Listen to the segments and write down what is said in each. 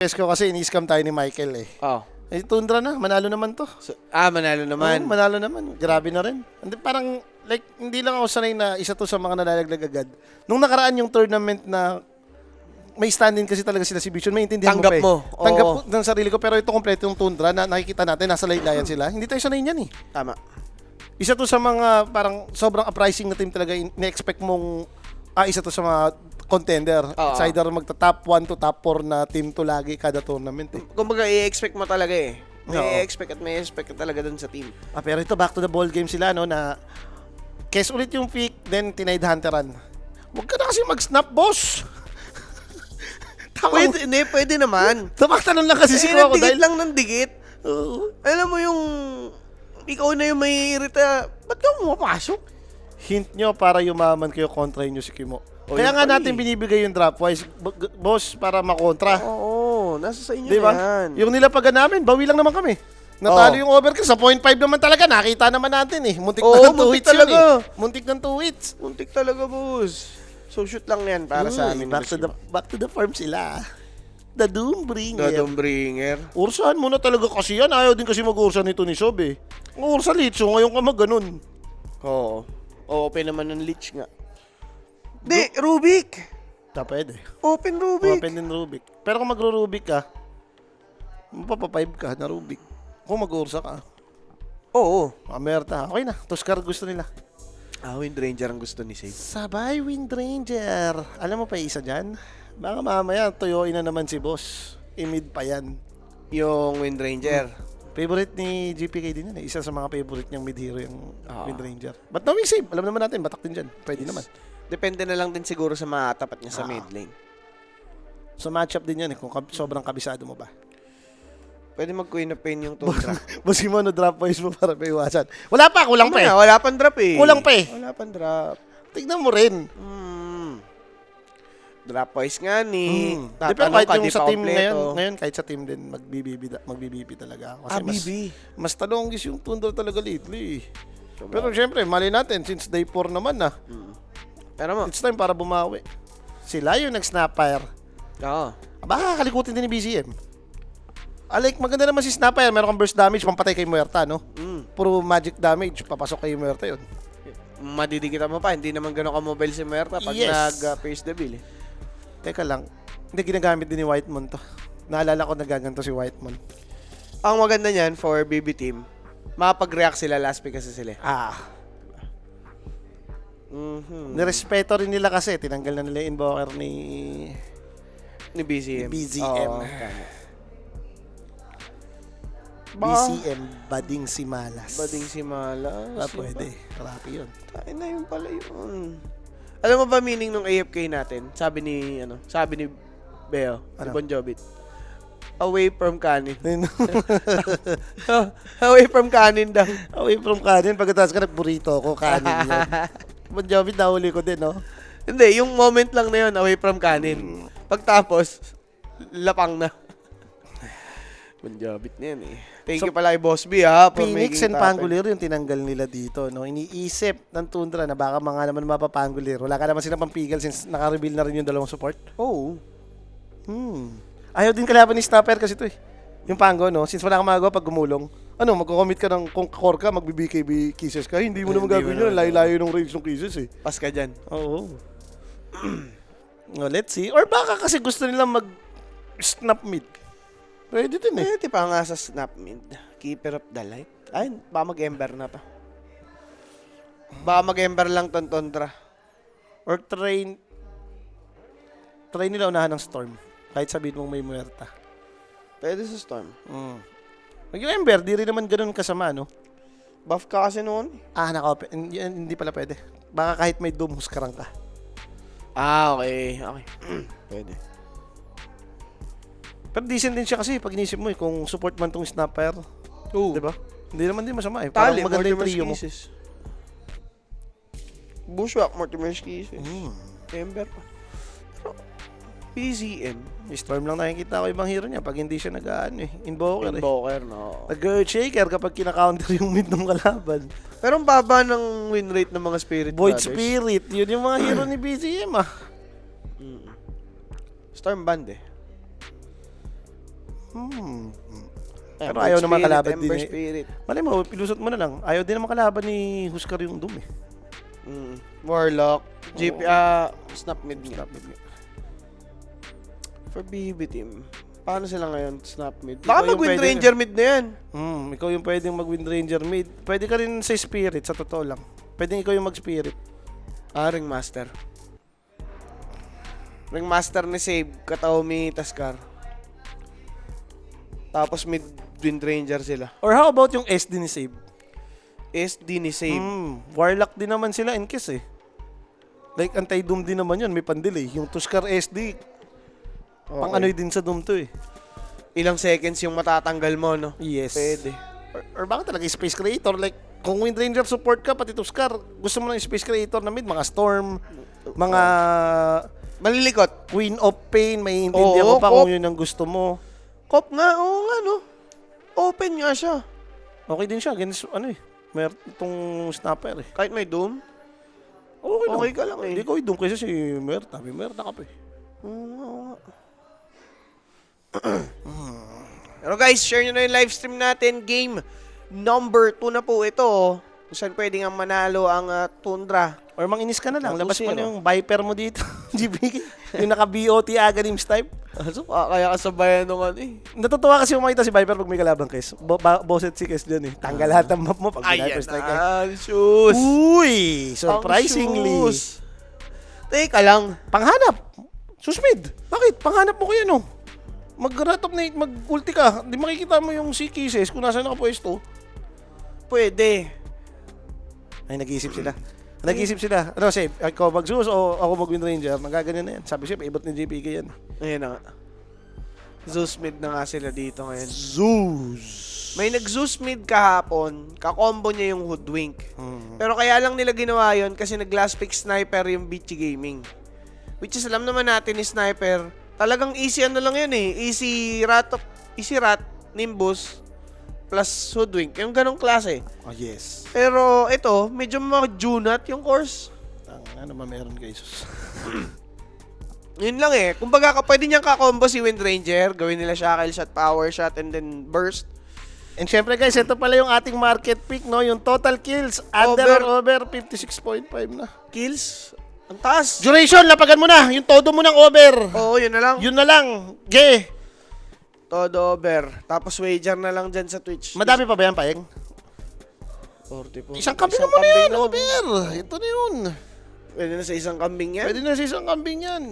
Pesko kasi ini-scam tayo ni Michael eh. Oh. Eh, Tundra na, manalo naman to. So, manalo naman. Oo, manalo naman. Grabe na rin. Hindi, parang, like, hindi lang ako sanay na isa to sa mga nalalaglag agad. Nung nakaraan yung tournament na may stand-in kasi talaga sila si Vision, maintindihan Tanggap mo pa eh. mo. Tanggap Oo. mo ng sarili ko, pero ito kompleto yung Tundra na nakikita natin, nasa laylayan sila. Hindi tayo sanay niyan eh. Tama. Isa to sa mga parang sobrang uprising na team talaga, na-expect mong, isa to sa mga contender. Oo. It's either magta-top 1 to top 4 na team to lagi kada tournament eh. Kumbaga, i-expect mo talaga eh. Oo. May i-expect at may expect ka talaga dun sa team. Pero ito, back to the ball game sila, no, na kes ulit yung pick, then tinide hunteran. Huwag ka na kasi mag-snap, boss! Pwede naman. Tamaktanon lang kasi si Coco Dikit dahil... lang ng dikit. Alam mo yung... Ikaw na yung may irita. Ba't ka pumapasok? Hint nyo para yumaman kayo, kontra nyo si Kimo. O, Kaya yun nga pala natin eh. binibigay yung drop-wise, boss, para makontra. Oo, nasa sa inyo Di ba? yan. Yung nilapagan namin, bawi lang naman kami. Natalo yung overkill. Sa 0.5 naman talaga, nakita naman natin eh. Muntik na ng 2 hits talaga. yun eh. Muntik ng 2 hits. Muntik talaga, boss. So, shoot lang yan para sa amin. Back to the farm sila. The Doombringer. Doombringer. Ursahan mo na talaga kasi yan. Ayaw din kasi mag-ursa nito ni Sob eh. Ursa Litso, ngayon ka mag-ganun. Oo. Open naman ng Lich nga. Di, Rubik. Pwede. Open Rubik. Open din Rubik. Pero kung magro-Rubik ka, mapapa-5 ka na Rubik. Kung mag-ursa ka, Oo. Amerta, okay na. Tuskar gusto nila. Wind Ranger ang gusto ni Save. Sabay, Wind Ranger. Alam mo pa isa dyan? Baka mamaya, tuyuin na naman si boss. I-mid pa yan. Yung Wind Ranger. Favorite ni GPK din yan eh. Isa sa mga favorite niyang mid-hero yung Ah. Wind Ranger. But no, save. Alam naman natin, batak din dyan. Pwede naman. Depende na lang din siguro sa mga tapat niya sa Ah. mid lane. So matchup din yan eh, kung sobrang kabisado mo ba. Pwede mag-Queen of Pain yung Tundra. Boss mo, no drop voice mo para may iwasan. Wala pa, kulang pa eh. Wala pang drop eh. Kulang pa eh. Wala pang drop. Tignan mo rin. Drop voice nga ni. Di ba kahit yung sa team ngayon, kahit sa team din, magbibibi talaga ako. Kasi BB. mas talonggis yung Tundra talaga lately. Pero syempre, mali natin, since day 4 naman na, Pero mo. it's time para bumawi. Sila yung nag-snapfire. Oo. Baka kalikutin din ni BCM. Like, maganda naman si Snapfire, meron kang burst damage, pampatay kay Muerta, no? Puro magic damage, papasok kay Muerta yun. Madidikitan mo pa, hindi naman gano'n ka-mobile si Muerta pag Yes. nag-face the bill eh. Teka lang, hindi ginagamit din ni Whitemon to. Naalala ko nagaganto si Whitemon. Ang maganda niyan for BB team, makapag-react sila last pick kasi sila. Nirespeto rin nila kasi, tinanggal na nila yung invoker ni BZM. BZM. Oo, tama. BCM, Bading Simalas. Bading si Malas. Pwede. Rapi yun. Ay na yun pala yun. Alam mo ba meaning ng AFK natin? Sabi ni Beo, si Ano? Bon Jovi. Away from kanin. Away from kanin daw. Away from kanin, pagkatapos ka nagburrito ako, kanin yun. Bon Jovi, nahuli ko din, no? Hindi, yung moment lang na yun, away from kanin. Pagtapos, lapang na. Bon Jovi na yan eh. Thank you pala kay Boss B ha. For Phoenix making and it happen. Pangolier yung tinanggal nila dito, no? Iniisip ng Tundra na baka mga naman mapapangolier. Wala ka naman silang pampigil since naka-reveal na rin yung dalawang support. Oo. Ayaw din kalaban ni Snapper kasi to eh. Yung Pango, no? Since wala kang magagawa pag gumulong. Ano, magko-commit ka ng, kung core ka, mag-BKB kisses ka. Hindi mo naman gagawin yun. Layo-layo ng range ng kisses eh. Pas ka dyan. Oo. Let's see. Or baka kasi gusto nilang mag-snap mid. Pwede din eh. Pwede pa nga sa snap mid. Keeper of the light. Ay, baka mag-ember na to. Baka mag-ember lang ton Tundra. Or try nila unahan ng Storm. Kahit sabihin mong may Muerta. Pwede sa Storm. Yung Ember, di rin naman ganun kasama, no? Buff ka kasi noon. Naka-open. Hindi pala pwede. Baka kahit may Doom, huskarang ka. Okay. Okay. Pwede. Pero decent din siya kasi pag inisip mo kung support man tong Snapper. Oo. Diba? Hindi naman din masama eh. Tali, Parang maganda yung Mortimer's trio mo. Kisses. Bushwhack, Mortimer's Kisses. Ember pa. Pero, PZM. Storm lang nakikita ko ibang hero niya pag hindi siya Invoker eh. Invoker, no. Nag-Earth Shaker kapag kina-counter yung mid ng kalaban. Pero ang baba ng win rate ng mga Spirit Void Brothers. Spirit, yun yung mga hero ni BZM ah. Storm Band eh. Pero ayaw naman kalaban din Ember eh. Spirit. Malay mo, pilusot mo na lang. Ayaw din naman kalaban ni Huskar yung Doom eh. Warlock. GP, Snap mid. For BB team. Paano sila ngayon? Snap mid. Baka mag-Wind Ranger mid na yan. Ikaw yung pwedeng mag-Wind Ranger mid. Pwede ka rin sa Spirit, sa totoo lang. Pwedeng ikaw yung mag-Spirit. Ringmaster. Ringmaster ni Save, Kataomi, Taskar. Tapos mid Wind Ranger sila. Or how about yung SD ni Save? SD ni Save. Warlock din naman sila in case eh. Like anti-Doom din naman yun, may pandelay. Yung Tuskar SD, pang ano'y din sa Doom to eh. Ilang seconds yung matatanggal mo, no? Yes. Pwede. Or baka talaga Space Creator. Like, kung Wind Ranger support ka, pati Tuskar, gusto mo ng Space Creator na mid, mga Storm, mga Malilikot. Queen of Pain, may intindihan ko pa kung yun ang gusto mo. Cop nga, oo nga, no? Open nga siya. Okay din siya, against ano eh. Meron itong snapper eh. Kahit may Doom? Okay ka lang eh. Hindi ko doon kasi si Merta. May Merta ka pa eh. Oo nga. Pero guys, share nyo na yung live stream natin. Game number 2 na po ito. Kung saan pwede nga manalo ang Tundra. Or manginis ka na lang. Labas mo 2-0. na yung Viper mo dito. GBK. Yung naka-BOT Aganims type. So, kaya kasabayan nung ano eh. Natutuwa kasi makita si Viper pag may kalabang Kes. Bosset si Kes dyan eh. Tanggal lahat ng map mo pag may Viper strike. Shoes. Uy! Surprisingly. Teka lang. Panghanap. Susmid. Bakit? Panghanap mo ko yan oh. Mag-ratop na mag-ulti ka. Di makikita mo yung si Kisses kung nasa nakapwesto. Pwede. Ay, nag-iisip sila. Ano, Seb? Ikaw mag-Zeus o ako mag-Wind Ranger? Nagaganyan na yan. Sabi siya, ibot ni JPK yan. Ayun na nga. Zeus mid na nga sila dito ngayon. Zeus. May nag-Zeus mid kahapon, kakombo niya yung Hoodwink. Pero kaya lang nila ginawa yun kasi nag-last pick Sniper yung Beachy Gaming. Which is alam naman natin ni Sniper, talagang easy ano lang yun eh. Easy rat, Nimbus, plus Hoodwink. Yung ganong klase. Oh, yes. Pero ito, medyo mag-junat yung course. Ano ba meron kay Jesus? Yun lang eh. Kumbaga, pwede niyang kakombo si Wind Ranger. Gawin nila Shackle Shot, Power Shot, and then Burst. And syempre guys, ito pala yung ating market pick, no? Yung total kills, under or over 56.5 na. Kills? Ang taas. Duration, lapagan mo na. Yung todo mo ng over. Oo, yun na lang. Yun na lang. Ge. Todo over. Tapos wager na lang dyan sa Twitch. Madami pa ba yan, Paeng? 40 po. Isang kambing mo na yan, over. Ito na yun. Pwede na sa isang kambing yan. Pwede na sa isang kambing yan.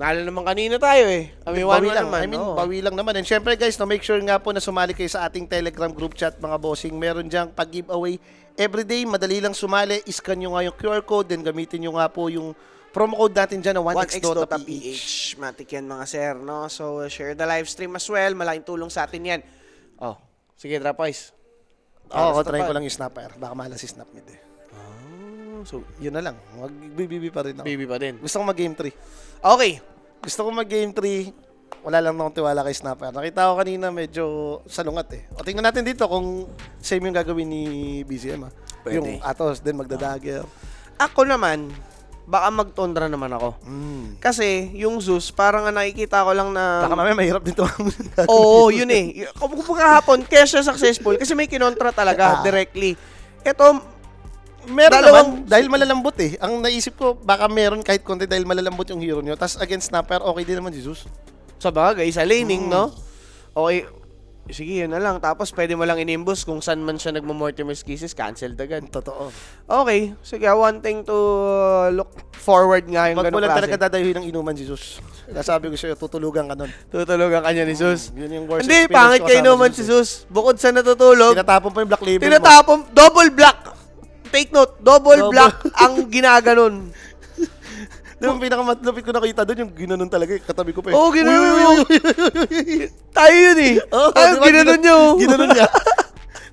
Nalo naman kanina tayo eh. Kami Bawi one lang. naman. I mean, bawi lang naman. And syempre guys, no, make sure nga po na sumali kayo sa ating Telegram group chat, mga bossing. Meron diyang pag-giveaway everyday. Madali lang sumali. Iscan nyo nga yung QR code. Then gamitin nyo nga po yung promo code natin dyan na 1x.ph. Matik yan mga sir, no? So, share the live stream as well. Malaking tulong sa atin yan. Oh, sige, drop ice. Oo, try ko lang yung snapper. Baka mahala si snap mid eh. So, yun na lang. Mag-BB pa rin ako. Baby pa din. Gusto ko mag-game 3. Okay. Gusto ko mag-game 3. Wala lang akong tiwala kay snapper. Nakita ko kanina medyo salungat eh. O tingnan natin dito kung same yung gagawin ni BCM ha. Pwede. Yung Atos, then magdadagger. Ako naman, baka mag-tundra naman ako. Kasi, yung Zeus, parang nakikita ko lang na... Baka mamaya mahirap dito. Oo, yun eh. Kung kahapon, kaya siya successful kasi may kinontra talaga directly. Ito, meron naman, dahil malalambot eh. Ang naisip ko, baka meron kahit konti dahil malalambot yung hero nyo. Tapos against snapper, okay din naman Jesus. sa bagay, sa laning, no? Okay, sige, yun na lang. Tapos, pwede mo lang inimbus kung saan man siya nagmo-Mortimer's Kisses, cancel agad. Totoo. Okay, sige, one thing to look forward nga yung Wag mo ganong lang klase. talaga dadayuhin ng inuman, Jesus. Nasabi ko sa'yo, tutulugan ka nun. Tutulugan ka niya ni Zeus. Yun yung worst Hindi, experience pangit ko kayo kasama naman si Zeus. Bukod sa natutulog, Tinatapon pa yung black label mo. tinatapon, double black. Take note, double black ang ginaganon. Yung pinakamatulapit ko nakita doon, yung ginanon talaga, katabi ko pa eh. Oo, ginanon yung... Tayo yun eh. Oo, Tayo, diba, ginanon nyo. Ginanon niya.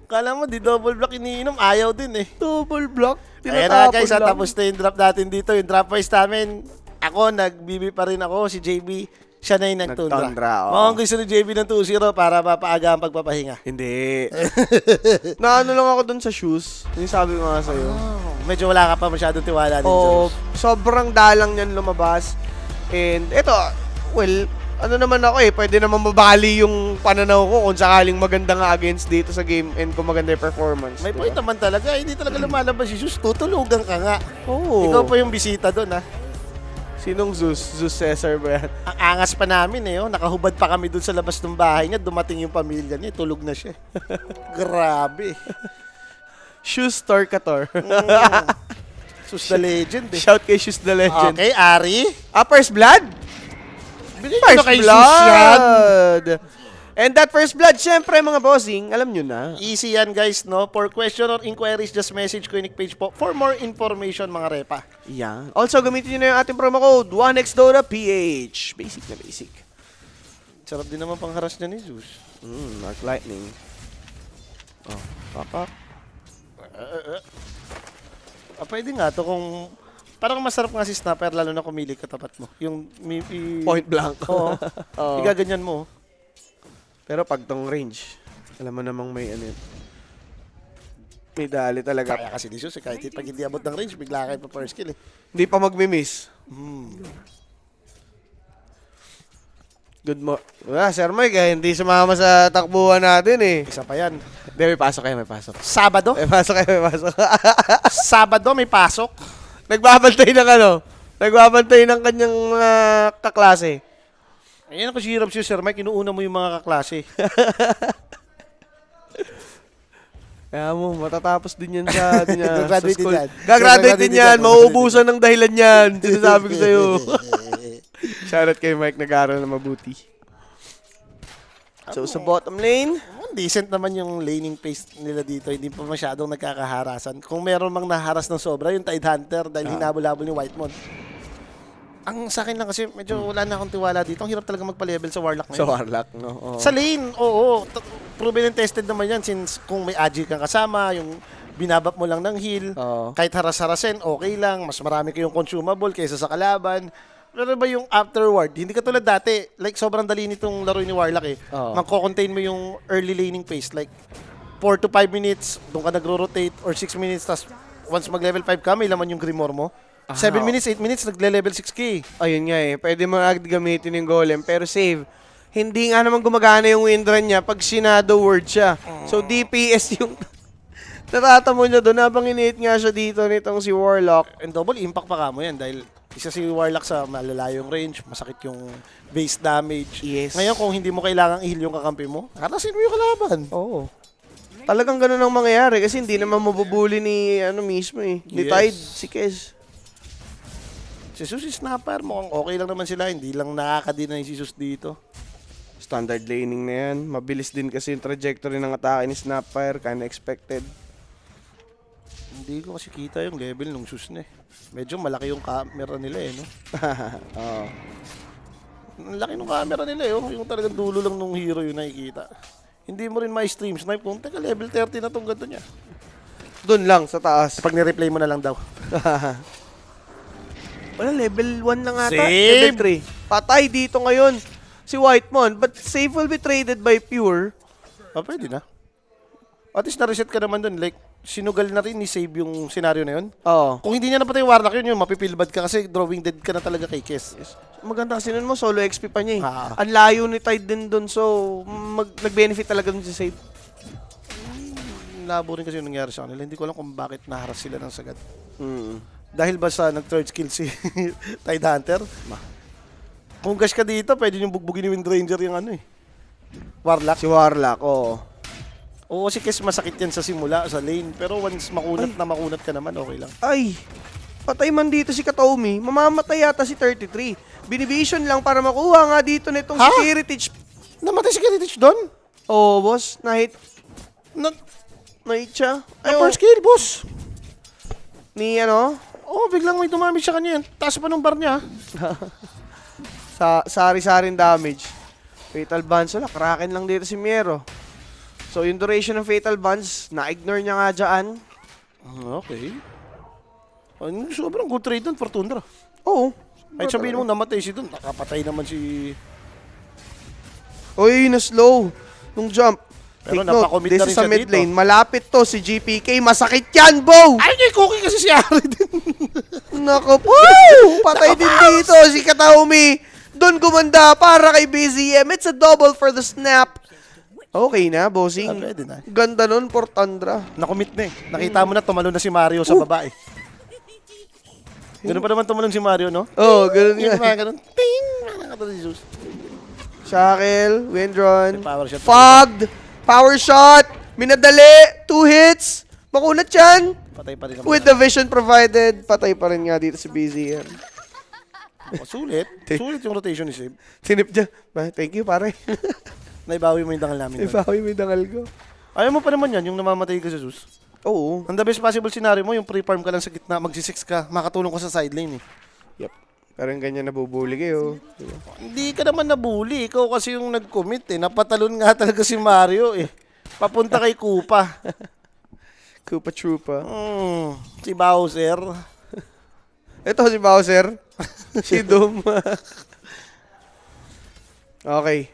Kala mo, di double block iniinom, ayaw din eh. Double block. Ayan na guys, lang. tapos na yung drop natin dito. Yung drop price namin, ako, nag-BB pa rin ako, si JB, siya na yung nagtundra. Nagtundra, oo. Mukhang gusto ni JB ng 2-0 para mapaaga ang pagpapahinga. Hindi. Naano lang ako dun sa shoes. Yung sabi ko nga sa'yo. Medyo wala ka pa masyadong tiwala din Oo, sa sobrang dalang niyan lumabas. And ito, well, ano naman ako pwede naman mabali yung pananaw ko kung sakaling maganda nga against dito sa game and kung maganda yung performance. May diba? point naman talaga. Hindi talaga lumalabas si Zeus. Tutulugan ka nga. Oo. Ikaw pa yung bisita doon, ha? Sinong Zeus? Zeus Caesar ba yan? Ang angas pa namin, oh. Nakahubad pa kami doon sa labas ng bahay niya. Dumating yung pamilya niya. Tulog na siya. Grabe. Shoes Torcator. Sus the legend, eh. Shout kay Shoes the Legend. Okay, Ari. First Blood? Bigay nyo First na kay Zeus yan. Blood! And that First Blood, syempre mga bossing, alam nyo na. Easy yan, guys, no? For question or inquiries, just message Quinic page po for more information, mga repa. Yan. Also, gamitin nyo na yung ating promo code, 1xDotaPH. Basic na basic. Sarap din naman pangharas niya ni Zeus. Mark Lightning. Oh, pakak. Pwede nga to kung... Parang masarap nga si Snapper, lalo na kumili katapat mo. Yung... Point blank. Oo. Oo. Igaganyan mo. Pero pag tong range, alam mo namang may ano yun. May dali talaga. Kaya kasi ni Zeus, kahit pag hindi abot ng range, bigla kayo pa first kill, eh. Hindi pa magmi-miss. Good mo. Sir Mike, hindi sumama sa takbuhan natin eh. Isa pa yan. Hindi, may pasok kayo, may pasok. Sabado? May pasok kayo, may pasok. Sabado may pasok. Nagbabantay ng ano? Nagbabantay ng kanyang kaklase. Ayan ako si Hirap si Sir Mike, inuuna mo yung mga kaklase. Kaya mo, matatapos din yan sa Gagraduate din school. yan. Gagraduate din yan. Mauubusan ng dahilan yan. Sinasabi ko sa'yo. Shoutout kay Mike, nag-aaral na mabuti. So, sa bottom lane, Decent naman yung laning pace nila dito. Hindi pa masyadong nagkakaharasan. Kung meron mang naharas ng sobra, yung Tide Hunter dahil hinabol-habol ni Whitemon. Ang sa akin lang kasi, medyo wala na akong tiwala dito. Ang hirap talaga magpa-level sa Warlock ngayon. sa Warlock, no? Oo. Sa lane, oo. Proven and tested naman yan since kung may Agi kang kasama, yung binabap mo lang ng heal, Oo. kahit haras-harasin, okay lang. Mas marami kayong consumable kaysa sa kalaban. Pero ba yung afterward, hindi ka tulad dati. Like, sobrang dali nitong laro ni Warlock, eh. Oo. Magko-contain mo yung early laning pace. Like, 4 to 5 minutes, doon ka nagro-rotate, or 6 minutes, tas once mag-level 5 ka, may laman yung Grimoire mo. 7 minutes, 8 minutes, nagle-level 6k. Ayun nga eh. Pwede mo gamitin yung golem. Pero save. Hindi nga naman gumagana yung windrun niya pag sinado word siya. So, DPS yung natatamo niya doon habang inihit nga siya dito nitong si Warlock. And double impact pa ka mo yan dahil isa si Warlock sa malalayong range, masakit yung base damage. Yes. Ngayon, kung hindi mo kailangang i-heal yung kakampi mo, harasin mo yung kalaban. Oo. Talagang ganun ang mangyayari kasi hindi naman mabubuli ni ano mismo eh. Ni Yes. Tide, si Kez. Si Zeus is Snapper, mukhang okay lang naman sila, hindi lang nakakadina yung si Zeus dito. Standard laning na yan. Mabilis din kasi yung trajectory ng atake ni Snapfire. Kinda expected. Hindi ko kasi kita yung level ng Zeus na eh. Medyo malaki yung camera nila eh, no? Oo. Ang laki ng camera nila eh, oh. Yung talagang dulo lang nung hero yung nakikita. Hindi mo rin ma-stream snipe kung teka level 30 na tong ganito niya. Doon lang, sa taas. Pag ni-replay mo na lang daw. Wala, level 1 na nga ata. Save! Level 3. Patay dito ngayon si Whitemon. But save will be traded by Pure. Pwede na. At least na-reset ka naman dun. Like, sinugal na rin ni save yung scenario na yun. Oo. Kung hindi niya napatay yung Warlock yun, mapipilbad ka kasi drawing dead ka na talaga kay Kes. Maganda kasi nun mo, solo XP pa niya eh. Ah. Ang layo ni Tide din dun, so nag-benefit talaga dun si save. Labo rin kasi yung nangyari sa kanila. Hindi ko alam kung bakit naharas sila ng sagad. Mm. Dahil ba sa nag-third skill si Tide Hunter? Kung gash ka dito, pwede yung bugbugin ni Wind Ranger yung ano eh. Warlock. Si Warlock, oo. Oo, si Kes masakit yan sa simula, sa lane. Pero once makunat ka naman, okay lang. Ay, patay man dito si Katomi. Mamamatay yata si 33. Binivision lang para makuha nga dito nitong Ha? si Heritage. Namatay si Kiritich doon? Oo, boss. Nahit siya. Na first kill, boss. Ni ano? Oo, biglang may dumamage sa kanya yan. Taas pa ng bar niya. Sa sari-saring damage. Fatal Bonds. Wala, kraken lang dito si Miero. So, yung duration ng Fatal Bonds, na-ignore niya nga dyan. Okay. Sobrang good trade doon, Fortuna. Oo. Kahit sabihin mo namatay si doon, nakapatay naman si... Uy, na-slow. Nung jump. Pero Take note, napakomit this na rin is sa siya mid dito. lane. Malapit to si GPK. Masakit yan, Bo! Ay, kay Cookie kasi si Ari din. Nako po! Patay din dito si Kataumi. Doon gumanda para kay BZM. It's a double for the snap. Okay na, bossing. Pwede na. Ganda nun, Portandra. Nakomit na eh. Nakita mo na, tumalon na si Mario sa baba eh. Ganun pa naman tumalon si Mario, no? Oh, ganun Yung nga. mga ganun. Ting! Mga katulad ni Zeus. Shackle, Windrun. Power shot. Fogged. Power shot. Minadali. 2 hits. Makunat yan. Patay pa rin naman. With the vision provided, patay pa rin nga dito si BZM. Oh, sulit. Sulit yung rotation ni Sib. Sinip niya. Thank you, pare. Naibawi mo yung dangal namin. doon. Ibawi mo yung dangal ko. Ayaw mo pa naman yan, yung namamatay ka sa Zeus. Oo. Ang the best possible scenario mo, yung pre-farm ka lang sa gitna, magsisix ka, makatulong ka sa sideline eh. Yep. Pero yung ganyan nabubuli kayo. Hindi ka naman nabuli, ikaw kasi yung nag-commit eh. Napatalon nga talaga si Mario eh. Papunta kay Koopa. Koopa Troopa. Si Bowser. Ito si Bowser. Si Doom. Okay.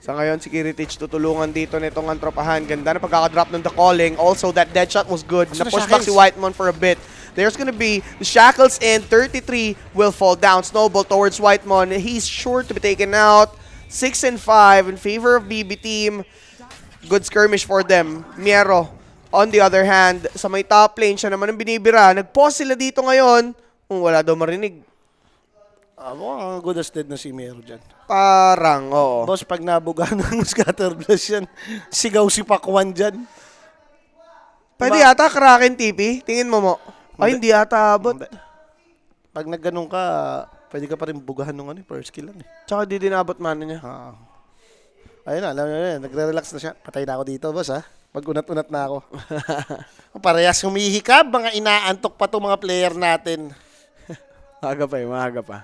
Sa ngayon, si Kiritich tutulungan dito nitong antropahan. Ganda na pagkakadrop ng The Calling. Also, that dead shot was good. Gusto na Na-push back shackles. si Whitemon for a bit. There's gonna be the shackles in. 33 will fall down. Snowball towards Whitemon. He's sure to be taken out. 6 and 5 in favor of BB Team. Good skirmish for them. Miero, on the other hand, sa may top lane, siya naman ang binibira. Nag-pause sila dito ngayon. Wala daw marinig. Mukhang good as dead na si Mero dyan. Parang, oo. Boss, pag nabuga ng scatter blast yan, sigaw si Pakwan dyan. Pwede yata Kraken TP? Tingin mo mo. Ay, hindi yata abot. Hindi. Pag nagganong ka, pwede ka pa rin bugahan ng first kill lang eh. Tsaka di din abot mana niya. Ayun na, alam nyo na, nagre-relax na siya. Patay na ako dito, boss ha. Pag unat-unat na ako. Parehas humihikab, mga inaantok pa itong mga player natin. Maaga pa maaga pa.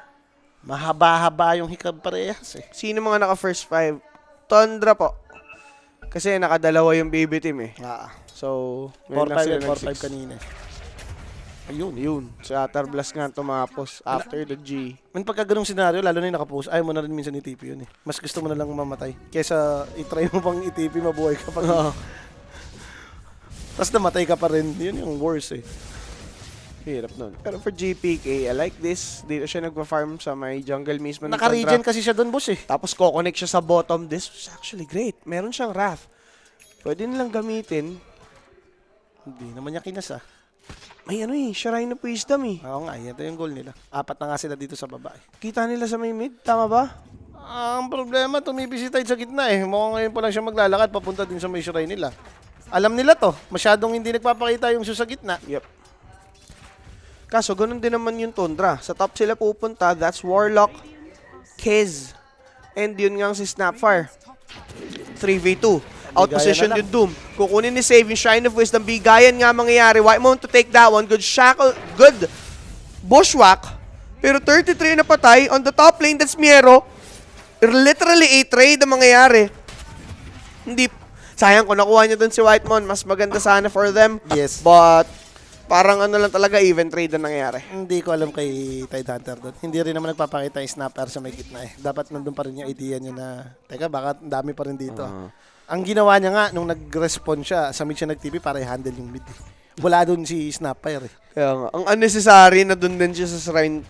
Mahaba-haba yung hikab parehas eh. Sino mga naka first 5? Tundra po. Kasi nakadalawa yung BB team eh. So, 4-5 and 4-5 kanina. Ayun, yun. Si Blast nga tumapos after the G. Man pagka ganung senaryo, lalo na yung nakapost, ayaw mo na rin minsan i-TP yun eh. Mas gusto mo na lang mamatay. Kesa itry mo pang i-TP, mabuhay ka pa. Tapos namatay ka pa rin. Yun yung worst eh. Hirap nun. Pero for GPK, I like this. Dito siya nagpa-farm sa may jungle mismo. ng Naka-regen Tundra. kasi siya doon, boss eh. Tapos ko-connect siya sa bottom. This was actually great. Meron siyang Wrath. Pwede nilang gamitin. Hindi naman niya kinasa. May ano eh, Shrine of Wisdom eh. Oo nga, ito yung goal nila. 4 na nga sila dito sa baba eh. Kita nila sa may mid, tama ba? Ang problema, tumibisi tayo sa gitna eh. Mukhang ngayon pa lang siya maglalakad, papunta din sa may shrine nila. Alam nila to, masyadong hindi nagpapakita yung sa gitna. Yep. Kaso, ganun din naman yung Tundra. Sa top sila pupunta, that's Warlock, Kez, and yun nga si Snapfire. 3v2. Out position yung Doom. Kukunin ni Save yung Shrine of Wisdom. Bigayan nga mangyayari. Whitemon to take that one. Good shackle. Good bushwhack. Pero 33 na patay. On the top lane, that's Miero. Literally a trade ang mangyayari. Hindi. Sayang kung nakuha niya dun si Whitemon. Mas maganda sana for them. Yes. But parang ano lang talaga, even trade ang nangyayari. Hindi ko alam kay Tidehunter doon. Hindi rin naman nagpapakita yung snapper sa may gitna eh. Dapat nandun pa rin yung idea niya na, teka, baka dami pa rin dito. Ang ginawa niya nga, nung nag-respond siya, sa mid siya nag-TP para i-handle yung mid. Wala doon si Snapfire eh. Kaya nga, ang unnecessary na dun din siya sa shrine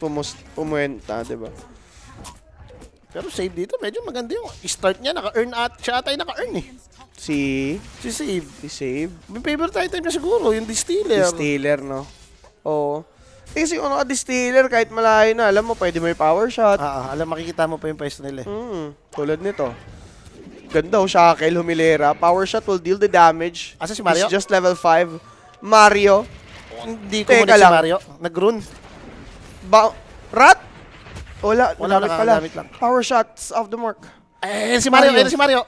pumuenta, di ba? Pero save dito, medyo maganda yung start niya. Naka-earn at siya atay naka-earn eh. Si Si Save. May favorite item niya siguro, yung Distiller. Distiller, no? Oo. Kasi kung naka-distiller, kahit malayo na, alam mo, pwede may power shot. Alam, makikita mo pa yung pwesto nila eh. Tulad nito. Ganda, shackle, humilera. Power shot will deal the damage. Asa si Mario? He's just level 5. Mario. Hindi ko Teka muna si lang. Mario. Nag-rune. Rat? Wala, Wala, nagamit pala. nakagamit lang. Power shots of the mark. Eh, si Mario. Mario. Si Mario.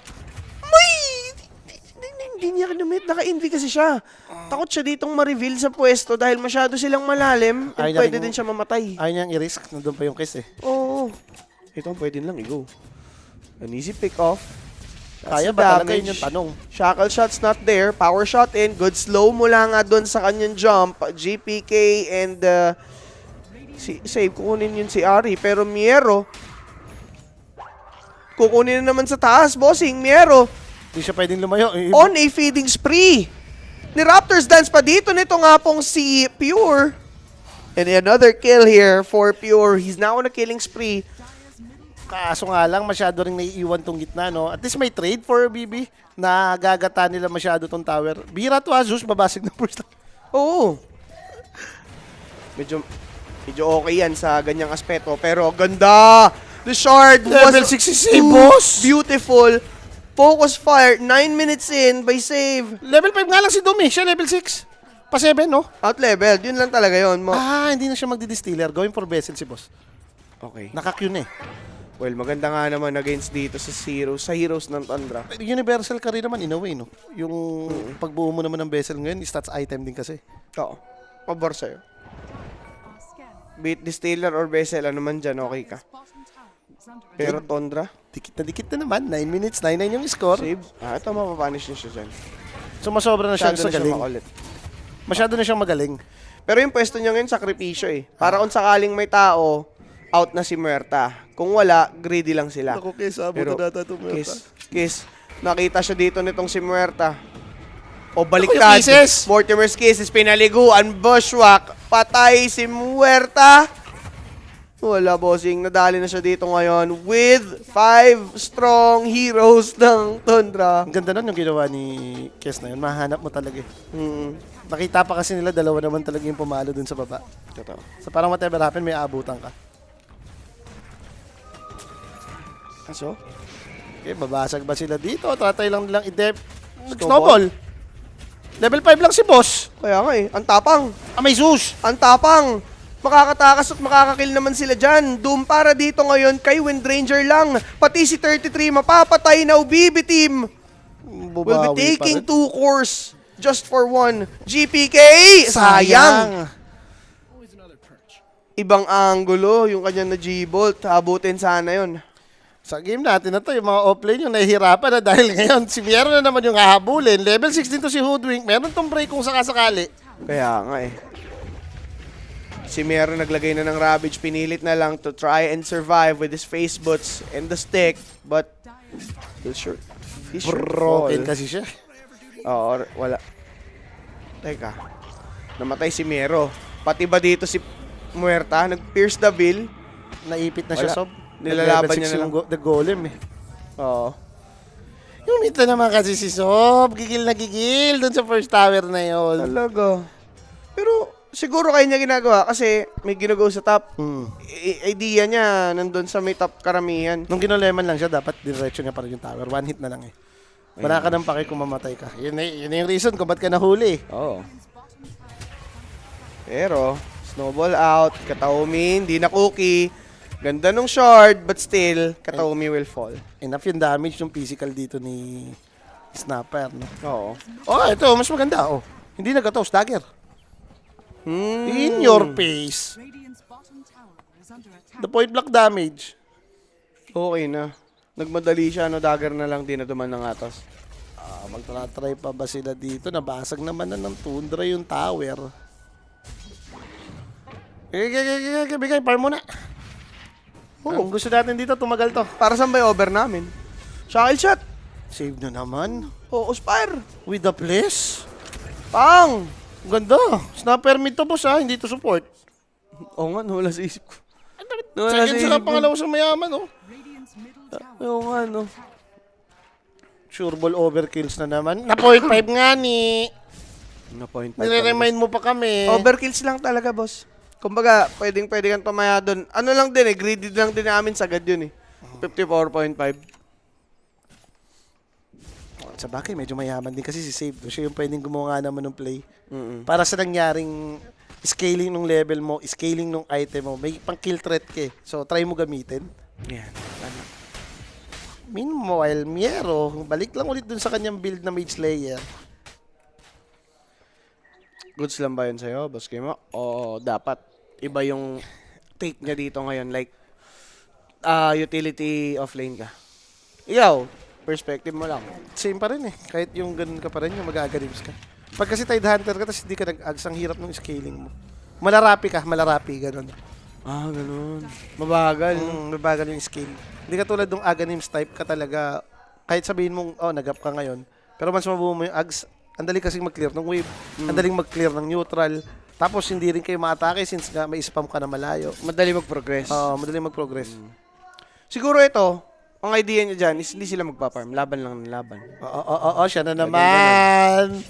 Hindi niya kinumit. Naka-envy kasi siya. Takot siya ditong ma-reveal sa pwesto dahil masyado silang malalim. And Ay, niya pwede rin- din siya mamatay. Ayaw niyang i-risk. Nandun pa yung kiss eh. Oo. Ito ang pwede lang i-go. An easy pick off. Kaya ba talaga yun yung tanong? Shackle shot's not there. Power shot in. Good slow mula nga doon sa kanyang jump. GPK and save. Kukunin yun si Ari. Pero Miero, kukunin na naman sa taas. Bossing, Miero. Hindi siya pwedeng lumayo. On a feeding spree. Ni Raptors dance pa dito nito nga pong si Pure. And another kill here for Pure. He's now on a killing spree. Kaso nga lang, masyado rin naiiwan tong gitna, no? At least may trade for BB na gagata nila masyado tong tower. Bira to, Zeus, babasig ng first. Oo. Medyo okay yan sa ganyang aspeto. Pero ganda! The shard Level was 6 si save, boss! beautiful. Focus fire, 9 minutes in by save. Level 5 nga lang si Dumi, siya level 6. Pa 7, no? Out level, yun lang talaga yun. Hindi na siya magdi-distiller. Going for vessel si boss. Okay. Naka-Q na eh. Well, maganda nga naman against dito sa Heroes ng Tundra. Universal ka rin naman in a way, no? Yung pagbuo mo naman ng vessel ngayon, stats item din kasi. Oo. Pabor sa'yo. Beat Distiller or Vessel, ano man dyan, okay ka. Pero Tundra, Dikit na naman. 9 minutes, 9-9 yung score. save. Ito mapapanish niya siya dyan. So, masobra na siya Masyado sa na siya galing. makulit. Masyado na siyang magaling. Pero yung pwesto niya ngayon, sakripisyo eh. Para kung sakaling may tao, out na si Muerta. Kung wala, greedy lang sila. Ako, Kes, Pero, abutan natin itong Kiss, nakita siya dito nitong si Muerta. O Ako baliktad. yung Kisses. Mortimer's Kisses, pinaliguan, bushwhack, patay si Muerta. Wala, bossing. Nadali na siya dito ngayon with 5 strong heroes ng Tundra. Ang ganda nun yung ginawa ni Kes na yun. Mahanap mo talaga eh. Hmm. Nakita pa kasi nila, dalawa naman talaga yung pumalo dun sa baba. Totoo. So parang whatever happen, may aabutan ka. Kaso? Okay, babasag ba sila dito? Tratay lang nilang i-dep. Snowball? Snowball. Level 5 lang si boss. Kaya nga eh. Ang tapang. May Zeus. Ang tapang. Makakatakas at makakakill naman sila dyan. Doom para dito ngayon kay Windranger lang. Pati si 33 mapapatay na UBB team. Will be taking 2 cores just for 1. GPK! Sayang! Ibang angulo yung kanya na G-Bolt. Habutin sana yun. Sa game natin na to, yung mga offlane yung nahihirapan na dahil ngayon, si Miero na naman yung hahabulin. Level 6 din to si Hoodwink. Meron tong break kung sakasakali. Kaya nga eh. Si Mero naglagay na ng Ravage. Pinilit na lang to try and survive with his face boots and the stick. But, he's sure. Broken kasi siya. Oo, wala. Teka. Namatay si Mero. Pati ba dito si Muerta? Nag-pierce the bill. Naipit na siya, Wala. Sob. Nilalaban Level niya 6 na yung lang. the golem eh. Oo. Yung ito naman kasi si Sob. Gigil na gigil dun sa first tower na yun. Talaga. Pero, siguro kaya niya ginagawa kasi may ginagawa sa top. Idea niya nandun sa may top karamihan. Nung ginoleman lang siya, dapat diretso niya pa rin yung tower. One hit na lang eh. Wala ka ng pake kung mamatay ka. Yun yung reason kung ba't ka nahuli. Oo. Pero, snowball out. Kataomi, hindi na cookie. Ganda nung shard, but still, Kataomi will fall. Enough yung damage yung physical dito ni Snapper. No? Oo. Oh, ito, mas maganda. Oh. Hindi nag-toast, dagger. In your face. The point block damage. Okay na. Nagmadali siya, no? Dagger na lang, di na duman ng atas. Magtatry pa ba sila dito? Nabasag naman na ng Tundra yung tower. Bigay, par muna. Ang gusto natin dito, tumagal to. Para saan ba yung over namin? Shackle shot. Save na naman. Oo, Spire. With the place. Pang! Ganda. Snapper mid to, boss, ha? Hindi to support. Oo nga, nawala sa isip ko. Second sila pangalawa sa mayaman, oh. Oo nga, no. Sure ball overkills na naman. Na point 5 nga ni. Na point Nire-remind mo pa kami. Overkills lang talaga, boss. Kumbaga, pwede kang tumaya doon. Ano lang din eh, greedy lang din namin sagad yun eh. 54.5. Sa bagay, medyo mayaman din kasi si Save. Siya yung pwedeng gumawa naman ng play. Para sa nangyaring scaling ng level mo, scaling ng item mo, may pang kill threat ka eh. So, try mo gamitin. Yan. Ano? Meanwhile, Miero, balik lang ulit dun sa kanyang build na Mage Slayer. Goods lang ba yun sa'yo, boss Kimo? O dapat iba yung take niya dito ngayon? Like, utility offlane ka. Ikaw, perspective mo lang. Same pa rin eh. Kahit yung ganun ka pa rin, yung mag-agarims ka. Pag kasi Tide Hunter ka, tapos hindi ka nag-ags, ang hirap ng scaling mo. Malarapi ka, ganun. Ganun. Mabagal. Mabagal yung scale. Hindi ka tulad ng Aganims type ka talaga, kahit sabihin mong, nag-up ka ngayon, pero once mabuo mo yung ags, ang dali kasing mag-clear ng wave, ang daling mag-clear ng neutral, tapos hindi rin kayo ma-atake since nga may spam ka na malayo. Madali mag-progress. Madali mag-progress. Siguro ito, ang idea niya dyan is hindi sila magpa-farm. Laban lang ng laban. Oo, siya na naman.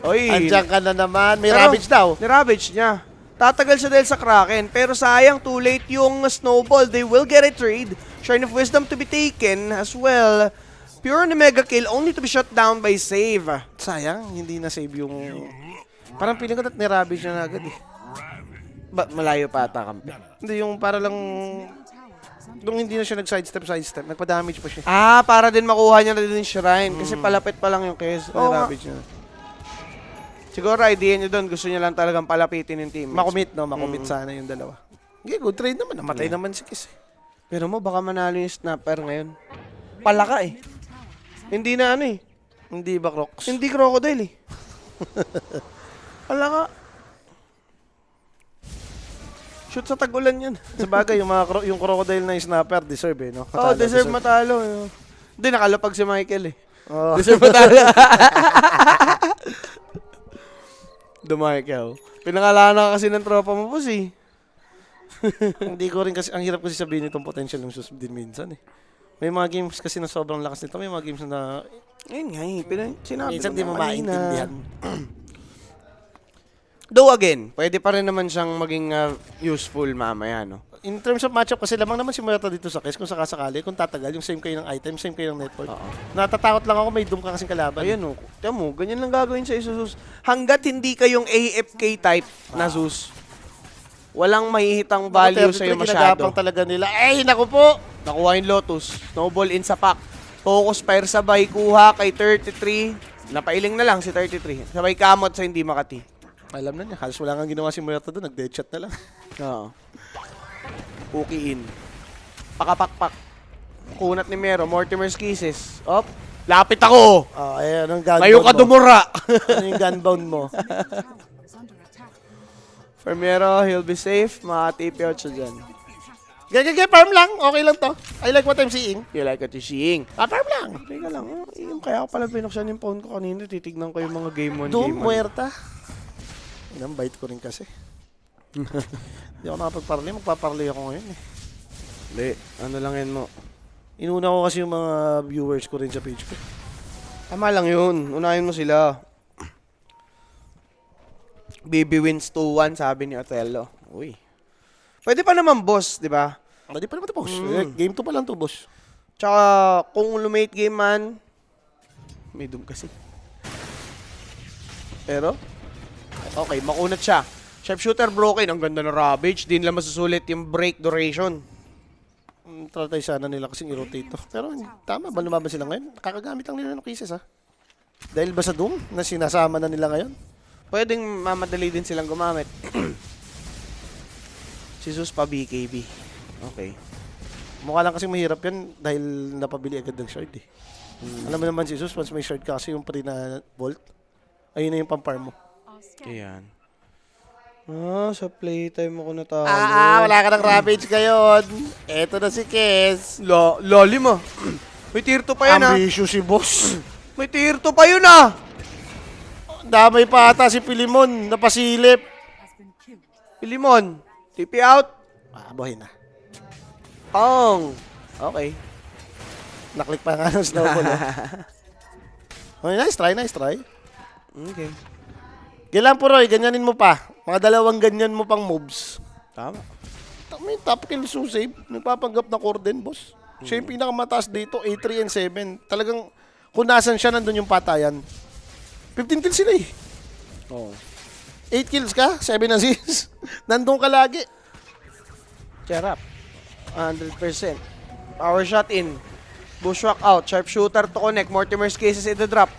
Oy, Andiyan ka na naman. May Pero, ravage daw. Ni-ravage niya. Tatagal siya dahil sa Kraken. Pero sayang, too late yung Snowball. They will get a trade. Shrine of Wisdom to be taken as well. Pure ni Mega Kill only to be shut down by save. Sayang, hindi na save yung... Parang feeling ko may ravage na agad eh. Malayo pa ata kampi. Hindi, yung para lang... Nung hindi na siya nag-sidestep, nagpa-damage pa siya. Para din makuha niya na din yung Shrine. Kasi palapit pa lang yung case. May ravage na. Siguro idea niya doon, gusto niya lang talagang palapitin yung team. Makumit, no? Makumit sana yung dalawa. Okay, good trade naman. Namatay naman si Kiss. Pero baka manalo yung Snapper ngayon. Palaka eh. Hindi na ano eh. Hindi ba, Crocs? Hindi crocodile eh. Palaka. Shoot sa tag-ulan yan. Sa bagay, yung crocodile na snapper, deserve eh, no? Oo, deserve matalo. Hindi, nakalapag si Michael eh. Oh. Deserve matalo. The Michael. Pinangalanan kasi ng tropa mo, boss eh. Hindi ko rin kasi, ang hirap kasi sabihin itong potential ng sus din minsan eh. May mga games kasi na sobrang lakas nito, may mga games na Ayun nga eh, sinabi minsan ko di mo na kanina. maintindihan. Though again, pwede pa rin naman siyang maging useful mamaya, no? In terms of matchup kasi lamang naman si Muerta dito sa case kung sakasakali, kung tatagal, yung same kayo ng item, same kayo ng network. Natatakot lang ako may doom ka kasing kalaban. Ayun oh, tiyan mo, ganyan lang gagawin sa Isusus. Hanggat hindi kayong AFK type na Zeus, walang mahihitang value sa'yo masyado. Ginagapang talaga nila. Ay, naku po! Nakuha yung Lotus, snowball in sa pack. Focus fire sabay, kuha kay 33. Napailing na lang si 33. Sabay kamot sa hindi makati. Alam na niya, halos wala kang ginawa si Muerta doon, nag-deadshot na lang. Oo. Cookie in. Pakapakpak. Kunat ni Mero, Mortimer's Kisses. Op, lapit ako! Ayan, anong gunbound Mayo ka mo? dumura! Ano yung gunbound mo? For Mero, he'll be safe. Makatipi out siya dyan. Farm lang, okay lang to. I like what I'm seeing. You like what you're seeing? Farm lang. Teka lang, yung kaya ko pala binuksan yung phone ko kanina. Titignan ko yung mga game 1, Doom, game 1. Muerta. Inang bite ko rin kasi. Hindi ako nakapagparley, magpaparley ako ngayon eh. Hindi, ano lang yan mo. Inuna ko kasi yung mga viewers ko rin sa page ko. Tama lang yun. Unahin mo sila. BB wins 2-1, sabi ni Othello. Uy. Pwede pa naman boss, di ba? Hindi pa naman ito, boss. Game 2 pa lang to, boss. Tsaka, kung lumate game man, may doom kasi. Pero, okay, makunat siya. Sharpshooter broken, ang ganda ng ravage. Di nila masusulit yung break duration. Tratay sana nila kasing i-rotate to. Pero tama ba lumaban sila ngayon? Kakagamit lang nila ng cases ha. Dahil ba sa Doom na sinasama na nila ngayon? Pwedeng mamadali din silang gumamit. Si Zeus pa BKB. Okay. Mukha lang kasing mahirap yan dahil napabili agad ng shard eh. Alam mo naman si Jesus, once may shard ka kasi yung pre na Bolt, ayun na yung pamparm mo. Ayan. Sa playtime ako natalo. Wala ka ng Ravage ngayon. Eto na si Kes. Lalim ah. May tier 2 pa yan ah. Ambitious si boss. May tier 2 pa yun ah. Damay pa ata si Pilimon, napasilip. Pilimon, TP out. Buhay na. Pong. Okay. Naklik pa nga ng snowball. Okay, nice try. Okay. Kailan po Roy, ganyanin mo pa. Mga dalawang ganyan mo pang moves. Tama. May top kill save. Nagpapanggap na core din, boss. Siya yung pinakamataas dito, A3 and 7. Talagang, kung nasan siya, nandun yung patayan. 15 kills sila eh. Oo. 8 kills ka, 7 assists. Nandun ka lagi. Cheer up. 100%. Power shot in. Bushwhack out. Sharpshooter to connect. Mortimer's Cases in the drop.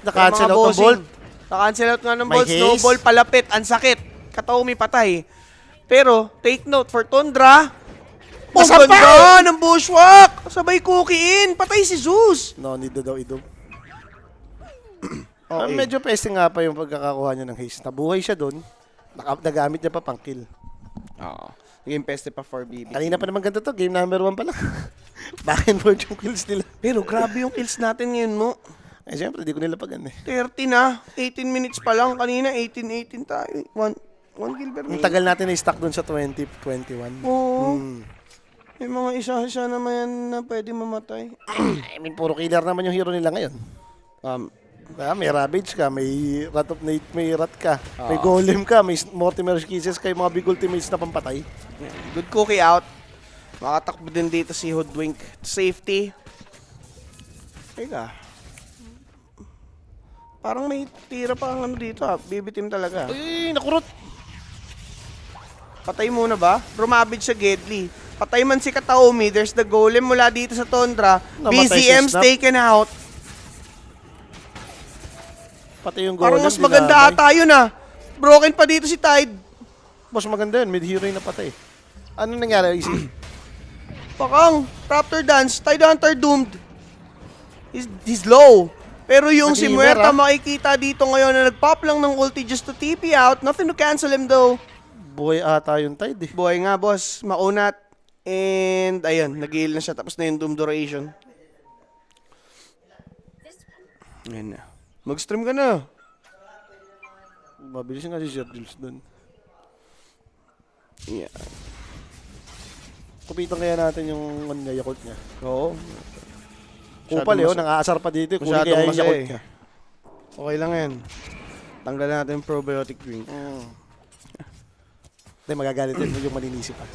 Na-cancel out ng bolt. Na-cancel out nga ng May bolt. haze. Snowball palapit. Ang sakit. Kataumi patay. Pero, take note for Tundra. Masapay! Ganda ng bushwhack! Sabay cookie in. Patay si Zeus. No, need na daw idog. Okay. Medyo pesting nga pa yung pagkakakuha niya ng haste. Nabuhay siya doon. Nagamit niya pa pang kill. Oo. Naging peste pa for BB. Kanina pa naman ganda to. Game number 1 pa lang. Back and forth yung kills nila. Pero grabe yung kills natin ngayon mo. Eh, siyempre, di ko nila pagan eh. 30 na. 18 minutes pa lang. Kanina, 18 tayo. One kill per Ang minute. tagal natin na-stack doon sa 2021. Oo. May mga isa-isa naman yan na pwede mamatay. I mean, puro killer naman yung hero nila ngayon. May Ravage ka, may Rat of Nate, may Rat ka, may Golem ka, may Mortimer Kisses ka, yung mga big ultimates na pampatay. Good cookie out. Makatakbo din dito si Hoodwink. Safety. Teka. Parang may tira pa ang ano dito ha. BB team talaga. Uy, nakurot! Patay muna ba? Rumabid sa Gedli. Patay man si Kataomi. There's the Golem mula dito sa Tundra. Namatay si BZM's Snap. taken out. Pati yung Golem. Parang mas maganda ata yun ah. Broken pa dito si Tide. Mas maganda yun, mid-hero yung napatay. Ano nangyari, Easy? Pakang, Raptor Dance, Tide Hunter doomed. He's low. Pero yung si Nag-iimer, Muerta ah. makikita dito ngayon na nag-pop lang ng ulti just to TP out. Nothing to cancel him though. Buhay ata yung Tide eh. Buhay nga boss, maunat. And ayun, nag-heal na siya tapos na yung doom duration. Ayan na. Mag-stream ka na. Mabilis nga si Sir Jules dun. Yeah. Kupitan kaya natin yung ano niya, Yakult niya. Oo. Kupal yun, nangaasar pa dito. Kunin Masyadong kaya yung masaya Yakult eh. niya. Okay lang yan. Tanggal natin yung probiotic drink. Hindi, magagalit yun yung maninisip pa.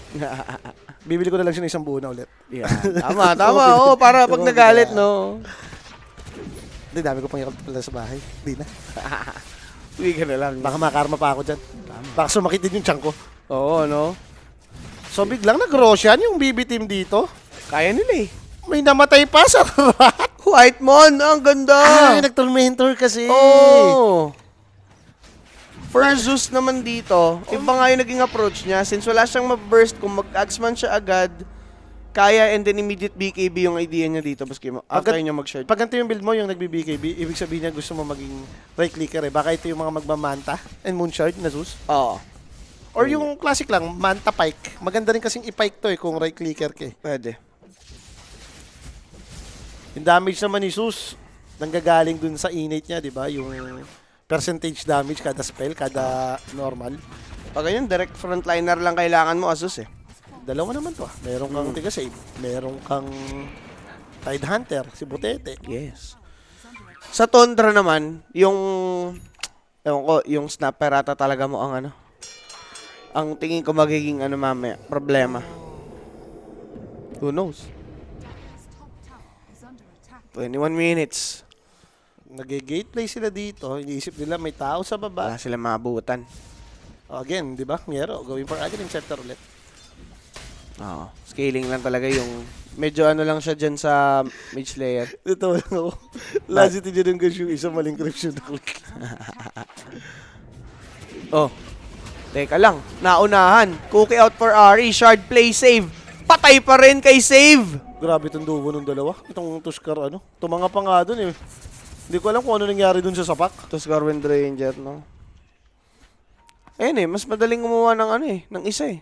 Bibili ko na lang siya ng isang buo na ulit. Yeah. Tama, tama. Oo, para pag nagalit, no? Hindi, dami ko pang Yakult pala sa bahay. Hindi na. Uwi ka na lang. Baka makarma pa ako dyan. Baka sumakit din yung tiyan ko. Oo, no? So biglang nag-Roshan yung BB team dito. Kaya nila eh. May namatay pa sa rat. White Mon, ang ganda! Ay, nag-tormentor kasi. Oh! First naman dito, iba nga yung naging approach niya. Since wala siyang ma-burst, kung mag-ads man siya agad, kaya and then immediate BKB yung idea niya dito. Baski after niya mag-shard. Pag ganito yung build mo, yung nagbi-BKB, ibig sabihin niya gusto mo maging right clicker eh. Baka ito yung mga magmamanta and moonshard na Zeus. Oo. Or yung classic lang, manta pike. Maganda rin kasing i-pike to eh kung right clicker ka eh. Pwede. Yung damage naman ni Zeus, nanggagaling dun sa innate niya, di ba? Yung percentage damage kada spell, kada normal. Pag ganyan, direct frontliner lang kailangan mo, Asus eh. Dalawa naman to ah. Meron kang tiga save, meron kang Tide Hunter, si Butete. Yes. Sa Tundra naman, yung ewan ko, yung snapper ata talaga mo ang ano. Ang tingin ko magiging ano mamaya, problema. Who knows? 21 minutes. Nag-gate play sila dito, iniisip nila may tao sa baba. Wala sila maabutan. Again, di ba? Ngero, going for Aghanim Scepter ulit. Oo. Scaling lang talaga yung medyo ano lang siya dyan sa mage layer. Ito lang ako. Lazity dyan yung guys yung isa maling correction na click. Oh. Teka lang. Naunahan. Cookie out for Ari. Shard play save. Patay pa rin kay save. Grabe itong duo ng dalawa. Itong Tuskar ano. Tumanga pa nga dun eh. Hindi ko alam kung ano nangyari dun sa sapak. Tapos Garwind Ranger, no? Ayun eh. Mas madaling gumawa ng ano eh. Ng isa eh.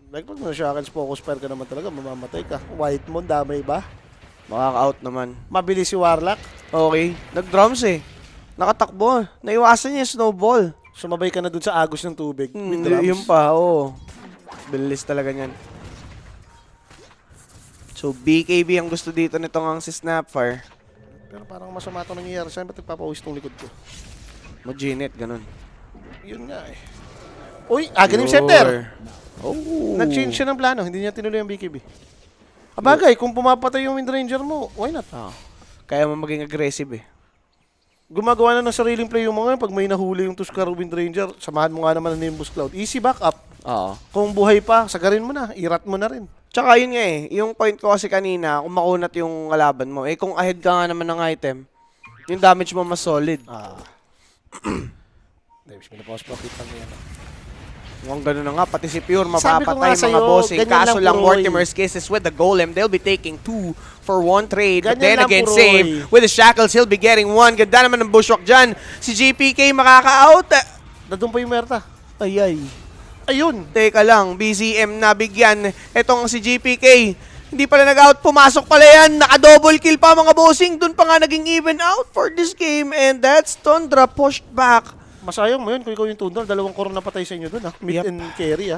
Like pag na-shackles focus fire ka naman talaga, mamamatay ka. White Moon, damay ba? Makaka-out naman. Mabilis si Warlock. Okay. Nag-drums eh. Nakatakbo. Naiwasan niya yung snowball. Sumabay ka na dun sa agos ng tubig. With Hindi, drums. yun pa, oo. Bilis talaga niyan. So, BKB ang gusto dito nitong ang si Snapfire. Pero parang masama ito nangyayari sa'yo. Ba't nagpapawis tong likod ko? Mag-Ginet, ganun. Yun nga eh. Uy, Aghanim Scepter! Oh. Nag-change siya ng plano. Hindi niya tinuloy ang BKB. Abagay, kung pumapatay yung Windranger mo, why not? Oo. Kaya mo maging aggressive eh. Gumagawa na ng sariling play yung mga pag may nahuli yung Tuskar Windranger, samahan mo nga naman ng Nimbus Cloud. Easy backup. Oo. Kung buhay pa, sagarin mo na. Irat mo na rin. Tsaka yun nga eh, yung point ko kasi kanina, kung makunat yung kalaban mo, eh kung ahead ka nga naman ng item, yung damage mo mas solid. Davis, pinapause-profit lang yan. Mukhang gano'n na nga, pati si Pure Sabi ko mapapatay nga sa'yo, mga bossing. ganyan Kaso lang, lang, Puroy. Mortimer's Kisses with the Golem, they'll be taking 2 for 1 trade. But then Ganyan lang, again, Puroy. save with the Shackles, he'll be getting 1. Ganda naman ng Bushwalk dyan. Si GPK makaka-out. Nadun pa yung Merta. Ay. Ayun. Teka lang, BZM nabigyan. Etong si GPK. Hindi pala nag-out, pumasok pala yan. Naka-double kill pa mga bossing. Doon pa nga naging even out for this game. And that's Tundra pushed back. Masayang mo yun kung ikaw yung Tundra. 2 core na patay sa inyo dun Mid Yep. and carry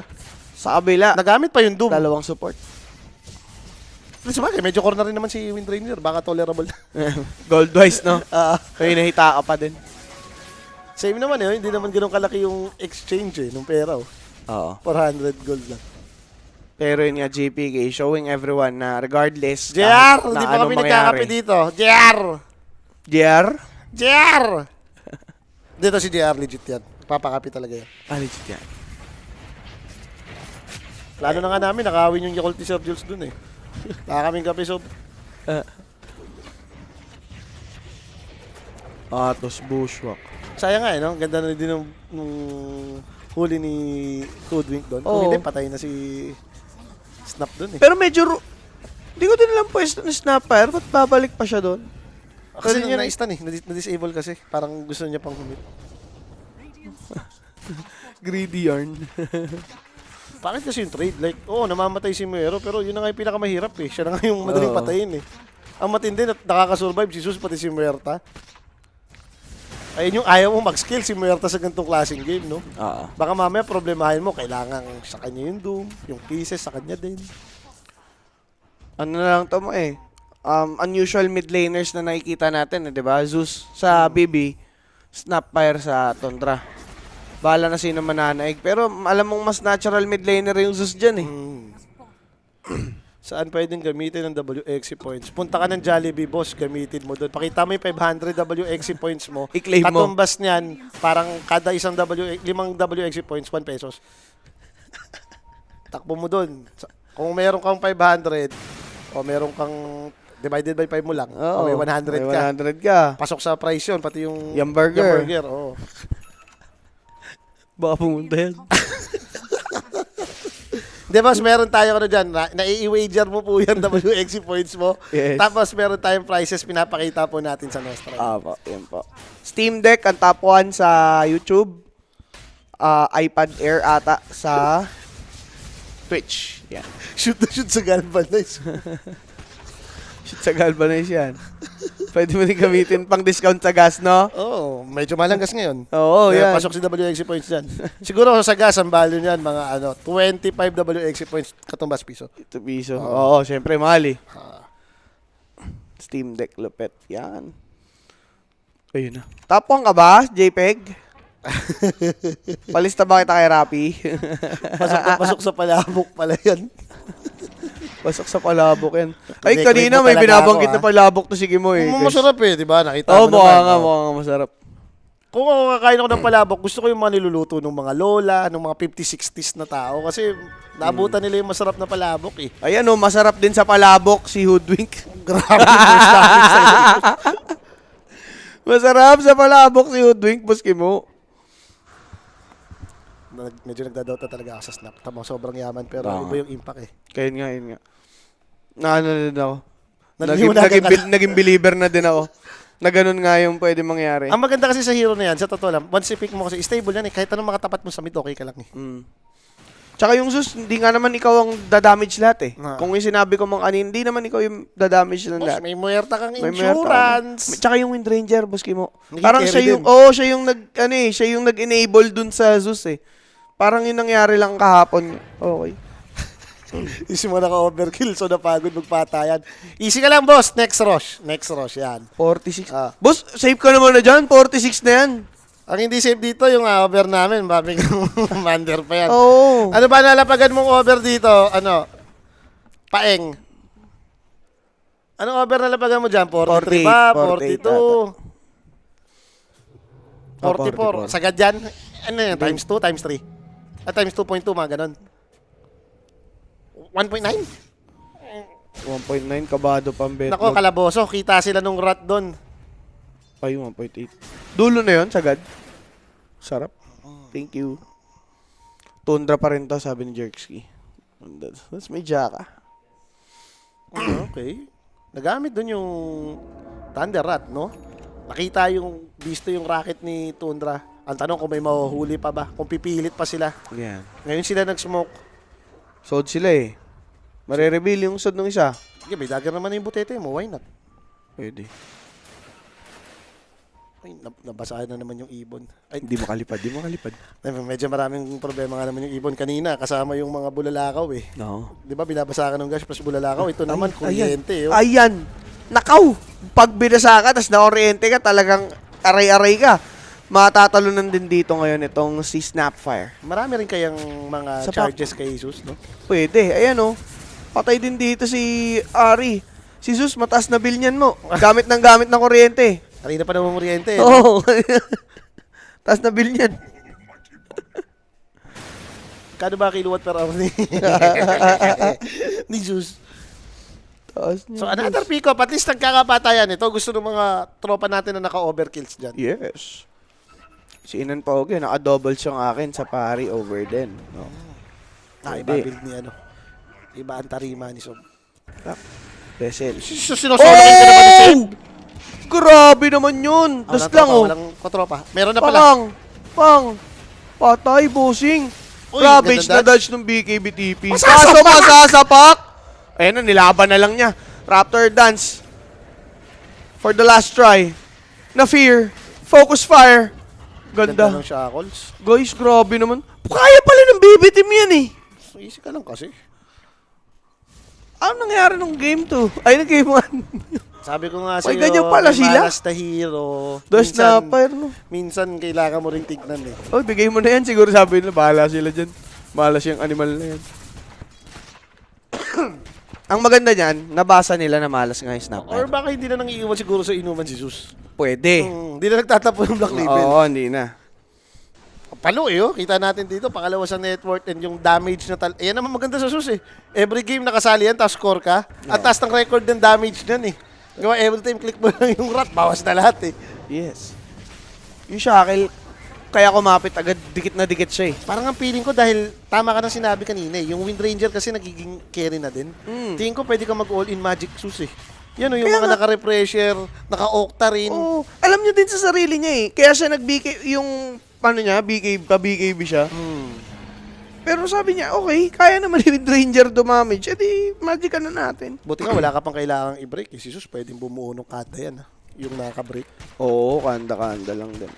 Sa kabila, Nagamit pa yung Doom. dalawang support. Sabagay, medyo corner rin naman si Windraiser. Baka tolerable. Gold-wise, no? Ah, Kaya nahita ka pa din. same naman eh. Hindi naman ganun kalaki yung exchange nung pera. Oo. 400 gold lang. Pero yun nga, JPK, showing everyone na regardless JR! kahit Hindi na pa anong kami nagkakape mangyari. dito. JR! JR? JR! Dito si JR, legit yan. Papakape talaga yan. Legit yan. Plano na nga namin, nakawin yung Yakult ni Sir Jules dun eh. Nakakaming kape, so... Atos Bushwhack. Sayang nga eh, no? Ganda na din nung huli ni Hoodwink doon. Kung Oo. hindi, patay na si Snap doon eh. Pero medyo, hindi ko din alam pwesto ni Snapper. Ba't babalik pa siya doon? Kasi Pwede niya na-stun eh, na-disable kasi. Parang gusto niya pang humit. Greedy yarn. Bakit kasi yung trade? Like, oo, namamatay si Muero, pero yun na nga yung pinakamahirap eh. Siya na nga yung madaling Oo. patayin eh. Ang matindi na nakakasurvive si Zeus pati si Muerta. Ayun yung ayaw mo mag-skill si Muerta sa ganitong klaseng game, no? Oo. Baka mamaya problemahin mo, kailangan sa kanya yung Doom, yung pieces sa kanya din. Ano na lang to mo eh. Unusual mid laners na nakikita natin, eh, di ba? Zeus sa BB, Snapfire sa Tundra. Bahala na sino mananaig. Pero alam mong mas natural mid laner yung Zeus dyan eh. Saan pwedeng gamitin ang WXC points? Punta ka ng Jollibee, boss, gamitin mo doon. Pakita mo yung 500 WXC points mo. I-claim mo. Katumbas niyan, parang kada isang limang WXC points, 1 pesos. Takbo mo doon. Kung meron kang 500, o meron kang divided by 5 mo lang, o may 100 ka. 100 ka. Pasok sa price yun, pati yung Yung burger. oo. Baka pumunta yan. Di ba, meron tayo ano dyan, nai-wager mo po yung WXC points mo. Yes. Tapos meron tayong prices, pinapakita po natin sa Nostra. Po, yan po. Steam Deck, ang top 1 sa YouTube. iPad Air ata sa Twitch. Yan. Shoot na shoot sa Galvanize. Shoot sa Galvanize yan. Pwede mo din gamitin pang discount sa gas, no? Oo, medyo malanggas ngayon. Oo, Kaya yan. pasok si WXC points dyan. Siguro sa gas, ang value niyan, mga 25 WXC points katumbas piso. 2 piso. Oo, syempre, mahal eh. Steam Deck, lupet. Yan. Ayun na. Top 1 ka ba, JPEG? Palista ba kita kay Rappi? Pasok sa palabok pala yan. Pasok sa palabok yan. Ay, Decorate kanina mo may talaga binabanggit ako, na palabok to sige mo eh. Masarap eh, di ba? Nakita Oo, mo mukha naman. nga, oh. mukha nga masarap. Kung ako kakain ako ng palabok, gusto ko yung mga niluluto ng mga lola, ng mga 50s, 60s na tao. Kasi naabutan nila yung masarap na palabok eh. Ayan o, masarap din sa palabok si Hoodwink. Grabe yung topic sa'yo. Masarap sa palabok si Hoodwink, buski mo. Medyo nagdadoubt na talaga ako sa Snap. Tama, sobrang yaman pero Oo. iba yung impact eh. Kaya nga, yun nga. Naano na din ako. Naniniwala ka na. Naging believer na din ako. Na ganun nga yung pwede mangyari. Ang maganda kasi sa hero na yan, sa totoo lang, once i-pick mo kasi, stable yan eh. Kahit anong makatapat mo sa mid, okay ka lang eh. Tsaka yung Zeus, hindi nga naman ikaw ang dadamage lahat eh. Ah. Kung yung sinabi ko mga kanin, hindi naman ikaw yung dadamage ng Boss, lahat. may muerta kang May meron insurance. Tsaka yung Wind Ranger, buski mo. Naging Parang carry siya yung, din. siya yung siya yung nag-enable dun sa Zeus eh. Parang yung nangyari lang kahapon. Okay. Easy mo naka-overkill, so napagod magpatayan. Easy ka lang, boss. Next rush. Next rush, yan. 46. Ah. Boss, save ka naman na dyan. 46 na yan. Ang hindi safe dito, yung over namin. Babi kang commander pa yan. Oo. Ano ba nalapagan mong over dito? Ano? Paeng. Anong over nalapagan mo dyan? 43 ba? 42? 44. Sagad yan? Ano yan? Times 2? Times 3? Times 2.2, mga ganon. 1.9? 1.9, kabado pang bet. Nako, kalaboso. Kita sila nung rat doon. Ay, 1.8. Dulo na yun, sagad. Sarap. Thank you. Tundra pa rin to, sabi ni Jerksky. That's may jaka. Okay. Nagamit doon yung Thunder Rat, no? Nakita yung, visto yung racket ni Tundra. Ang tanong kung may mahuhuli pa ba? Kung pipilit pa sila. Yan. Ngayon sila nag-smoke. Sod sila eh. Mare-reveal yung sod ng isa. Sige, may dagger naman yung butete mo. Why not? Pwede. Ay, nabasahan na naman yung ibon. Ay, Di makalipad, di makalipad. medyo maraming problema nga naman yung ibon kanina. Kasama yung mga bulalakaw eh. No. Di ba binabasa ka ng gas plus bulalakaw? Ito naman, kuryente. Oh. Ayan. Nakaw. Pag binasa ka, tas na-oriente ka, talagang aray-aray ka. Matatalunan din dito ngayon itong si Snapfire. Marami rin kayang mga Sa charges kay Jesus, no? Pwede. Ayan o. Patay din dito si Ari. Si Zeus, mataas na bill niyan mo. Gamit ng kuryente. Kanina pa naman kuryente. Oo. Taas na bill niyan. Kano ba kiluwat per hour ni, ni Jesus? Taas niya. So another pick up, at least nagkakapatayan ito. Gusto ng mga tropa natin na naka-overkills dyan. Yes. Si Inan Poge, naka-double siyang akin sa pari over din. No? Iba build ni ano. Iba ang tarima ni Sob. Vessel. Sinosolo ka naman ni Seb. Grabe naman yun. Das lang oh. Walang katropa. Meron na pala. Pang. Patay, bossing. Uy, Ravage ganda na dodge ng BKB-TP. Masasapak! Kaso masasapak! Ayun na, nilaban na lang niya. Raptor dance. For the last try. Na fear. Focus fire. Ganda Ganda. ng shackles. Guys, grabe naman. Kaya pala ng BB team yan eh. So, easy ka lang kasi. Ano nangyari nung game 2? Ay, nung game 1. Sabi ko nga Ay, sa'yo, ganyan pala may sila? malas na hero. Dos na fire no. Minsan kailangan mo rin tignan eh. Oh, bigay mo na yan. Siguro sabi nila, bahala sila dyan. Bahala siyang animal na yan. Ang maganda niyan, nabasa nila na malas nga yung snap. Or baka hindi na nang iiwan siguro sa inuman si Jesus. Pwede. Hindi na nagtatapo yung black label. Oo, hindi na. Palo eh, oh. Kita natin dito, pangalawa sa network and yung damage na Ayan naman maganda sa sus eh. Every game nakasali yan, tapos score ka. At taas ng record ng damage dyan eh. Gawa, every time click mo lang yung rat, bawas na lahat eh. Yes. Yung shackle, kaya kumapit agad, dikit na dikit siya eh. Parang ang feeling ko dahil tama ka na sinabi kanina eh. Yung Wind Ranger kasi nagiging carry na din. Tingin ko pwede ka mag-all-in Magic Sus eh. Yan o, yung Kaya mga nga. naka-refresher, naka-octa rin. Oo, alam niya din sa sarili niya eh. Kaya siya nag-BK, yung, paano niya, BKB siya. Pero sabi niya, okay, kaya naman yung Ranger dumamage, edi magic na natin. Buti nga, wala ka pang kailangang i-break eh. Si Sus pwedeng bumuo ng kata yan ha. Yung naka-break. Oo, kanda-kanda lang din.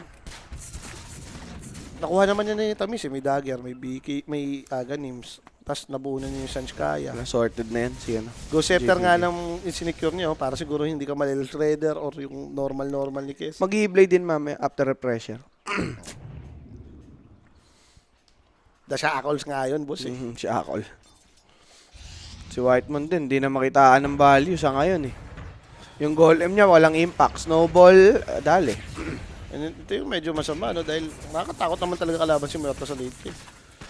Nakuha naman niya na yung tamis eh. May dagger, may BK, may Ganims. Tapos nabuo na niya yung Sanskaya. Sorted na yan, si ano. Go Scepter JPG. nga lang sinecure niya oh, para siguro hindi ka malil shredder or yung normal ni Kes. Mag-i-blade din mamaya after pressure. The shackles nga yun, boss eh. Si Akol. Si Whitemon din, di na makitaan ng value sa ngayon eh. Yung golem niya, walang impact. Snowball, dali. And ito yung medyo masama, no? Dahil nakakatakot naman talaga kalaban si Muerta sa late game.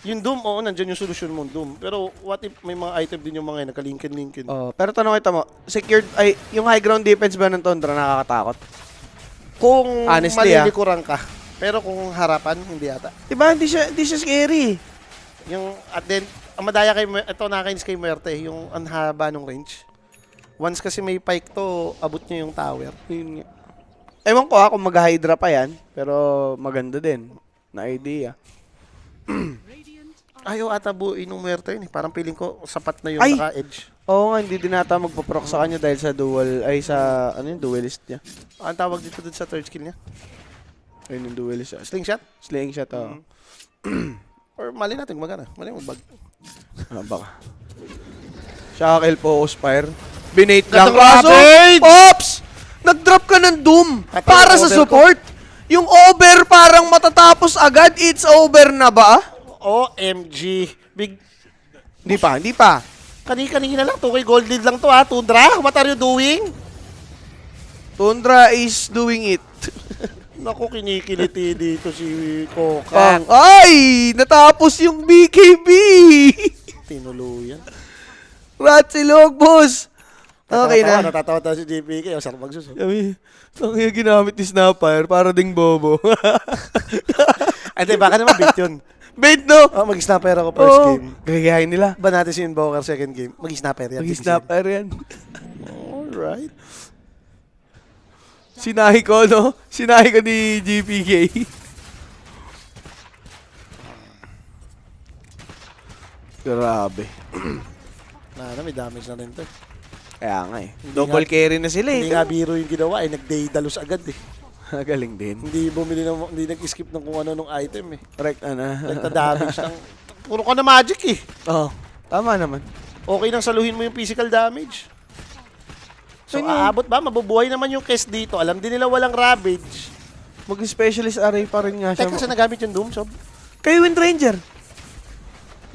Yung Doom, oo, nandyan yung solusyon mong Doom. Pero what if may mga item din yung mga yun, nakalinkin-linkin? Oh, pero tanong kita mo, secured, ay, yung high ground defense ba ng Tundra nakakatakot? Kung Honestly, malilikuran ka. Pero kung harapan, hindi ata. Diba, hindi siya scary. Yung, at then, ang madaya kay, ito nakakainis kay Muerte, yung ang haba ng range. Once kasi may pike to, abot niya yung tower. Yun nga. Ewan ko kung mag-hydra pa yan, pero maganda din na idea. Ayaw ata buuin ng Muerte yun eh. Parang feeling ko, sapat na yung Ay! naka-edge. Oo nga, hindi din ata magpaproc sa kanya dahil sa dual, ay sa, ano yung duelist niya. Ang tawag dito dun sa third skill niya? Ayun yung duelist. Slingshot? Slaying shot, oo. Or mali natin, magana. Mali magbag. Ano baka? Shackle, focus fire. Binate lang. Gandang Kaso, Ravage! Ops! Nag-drop ka ng Doom At para yung sa over support. Yung over parang matatapos agad. It's over na ba? OMG. Big... Hindi pa. Kanina lang, 2K gold lead lang to ha. Tundra, what are you doing? Tundra is doing it. Naku, kinikiliti dito si Pang. Kokak. Ay! Natapos yung BKB! Tinuluyan. Ratsilog, boss! Okay na. Natatawa si JPK. O, sarap magsus. Sabi, ang ginamit ni Snapfire para ding bobo. Ay, di, baka naman bait yun. Bait, no? Oh, mag-snapper ako first game. Gagayahin nila. Ba natin si Invoker second game? Mag-snapper yan. Mag-Snapfire yan. Alright. Sinahi ko, no? Sinahi ko ni GPK. Grabe. May damage na rin to. Kaya nga eh. Double carry na sila eh. Hindi nga biro yung ginawa, nag-day dalos agad eh. Galing din. Hindi bumili hindi nag-skip ng kung ano nung item eh. Correct na. Nagta-damage lang. Puro ka na magic eh. Oo. Tama naman. Okay nang saluhin mo yung physical damage. So, Ayun. aabot ba? Mabubuhay naman yung Kes dito. Alam din nila walang Ravage. Mag-specialist array pa rin nga siya. Teka, saan nagamit yung Doom, Sob? Kay Wind Ranger.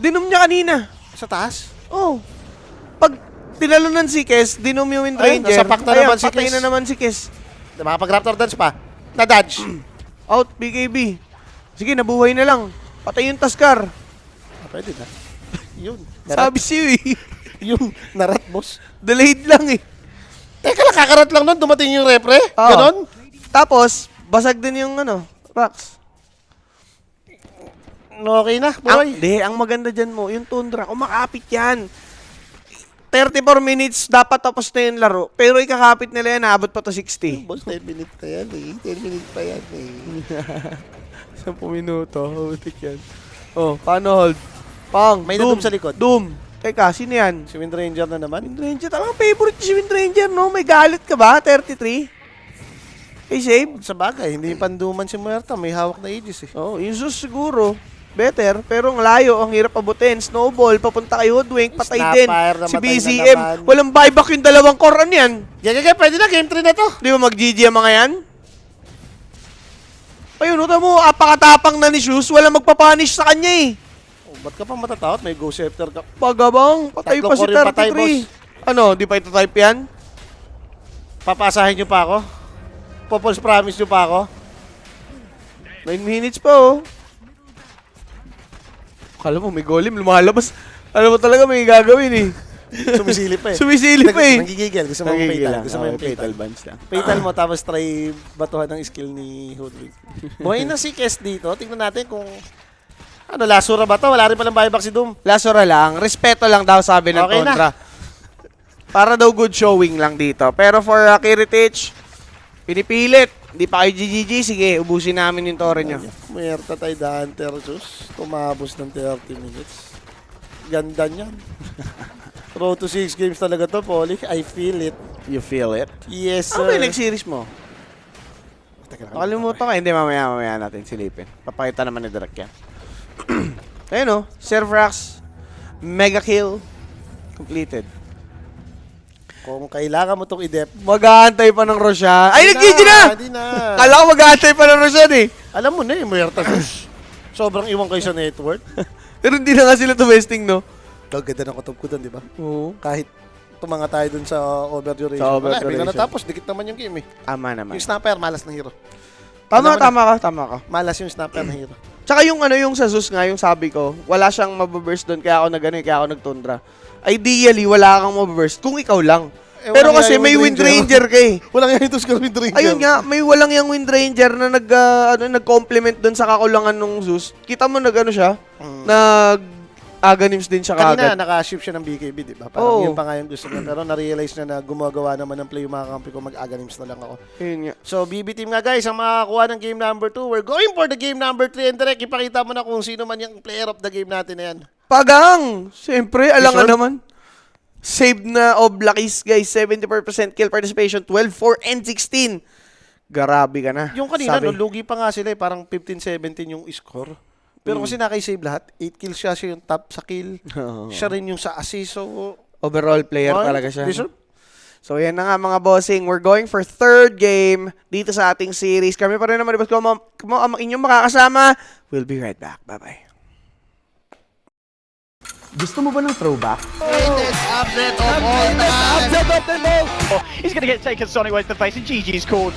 Dinom niya kanina. Sa taas? Oh. Pag tinalunan si Kes, dinom yung Wind Ayun, Ranger. nasapak na naman si patay Kes. na naman si Kes. Makapag-Raptor dance pa. Na-dodge. Out, BKB. Sige, nabuhay na lang. Patay yung Taskar. Pwede na. Yun. Sabi siyo eh. Yung narat, boss. Delayed lang eh. Teka lang, kakarat lang nun. Dumating yung repre. Oo. Ganon. Tapos, basag din yung rocks. Okay na, boy. Ang maganda dyan mo, yung Tundra, kumakapit yan. 34 minutes, dapat tapos na yung laro. Pero ikakapit nila yan, naabot pa to 60. Boss, 10 minutes pa yan eh. 10 minutes pa yan eh. 10 minuto, hutik yan. Oh, paano hold? Pang, May na-doom sa likod. Doom. Teka, sino yan? Si Wind Ranger na naman. Wind Ranger, talagang favorite si Wind Ranger, no? May galit ka ba? 33? Hey, save? Sa bagay, hindi panduman si Muerta. May hawak na Aegis eh. Oh, yung Zeus siguro. Better, pero ang layo, ang hirap abutin. Snowball, papunta kay Hoodwink, patay din. Snapfire, Si namatay na BCM, naman. walang buyback yung dalawang core. Ano yan? Gagagay, pwede na. Game 3 na to. Di ba mag-GG ang mga yan? Ayun, uta mo, apakatapang na ni Zeus, walang magpapunish sa kanya eh. Oh, ba't ka pa matatakot? May Ghost Scepter ka. Pagabang, patay Tatlo pa si core yung patay, 33. Ano, di pa ito type yan? Papasahin nyo pa ako? Popol's promise nyo pa ako? 9 minutes pa oh. Kala mo, may golem, lumalabas. Alam mo talaga may gagawin eh. Sumisilip pa eh. Sumisilip pa eh. Nagigigil. Gusto mo yung fatal. Gusto mo yung fatal. bunch lang. Fatal mo tapos try batuhan ng skill ni Hoodwink. Buhay na si Kes dito. Tingnan natin kung ano, lasura ba to? Wala rin palang buyback si Doom. Lasura lang, respeto lang daw sabi ng Okay na. kontra. Para daw good showing lang dito. Pero for Kiritich, pinipilit. Hindi pa kayo GGG, sige, ubusin namin yung tore nyo. Muerta tayo the Hunter Zeus. Tumabos ng 30 minutes. Ganda niyan. Road to 6 games talaga to, Poly. I feel it. You feel it? Yes, Ano sir. ba yung nag-series mo? Teka lang. Nakalimutan ka. Hindi, mamaya natin silipin. Papakita naman ni Direk yan. Ayun o, Servrax, mega kill, completed. Kung kailangan mo itong i-dep. Mag-aantay pa ng Roshan. Ay, nag-GG na! Hindi na. Kala ko mag-aantay pa ng Roshan eh. Alam mo na eh, Muerta Zeus. Sobrang iwan kayo sa network. Pero hindi na nga sila tumesting, no? Ganda ng kutob ko doon, di ba? Oo. Kahit tumanga tayo dun sa overduration. Sa Wala, overduration. bigla natapos. Dikit naman yung game eh. Tama naman. Yung snapper, malas na hero. Tama ka. Malas yung snapper na hero. Tsaka yung yung sa Zeus nga, yung sabi ko, wala siyang mababurst doon, kaya ako kaya ako nagtundra. Ideally, wala kang mababurst kung ikaw lang. Eh, Pero walang kasi yung may Wind Wind Ranger ka eh. Walang yan ito sa Wind Ranger. Ayun nga, may walang yung Wind Ranger na nag-complement doon sa kakulangan ng Zeus. Kita mo siya, nag-aganims din siya Kanina, kagad. naka-ship siya ng BKB, di ba? Parang Oo. yun pa nga yung gusto niya. Pero na-realize na gumagawa naman ng play yung mga kampi ko, mag-aganims na lang ako. Ayun nga. So, BB team nga guys, ang makakuha ng game number 2, we're going for the game number 3. And direct, ipakita mo na kung sino man yung player of the game natin na yan. Pagang! Siyempre, alam nga sure? naman. Saved na Oblakis, guys. 74% kill participation, 12, 4, and 16. Grabe ka na. Yung kanina, Sabi. no, lugi pa nga sila eh. Parang 15-17 yung score. Pero kasi nakay-save lahat. 8 kills siya yung top sa kill. Oo. Siya rin yung sa assist. So, Overall player okay, talaga siya. deserve. So, yan na nga mga bossing. We're going for third game dito sa ating series. Kami pa rin naman, kung ang inyong makakasama, we'll be right back. Bye-bye. Gusto mo ba ng throwback? He's going to get taken Sonic way to the face, and GG's called.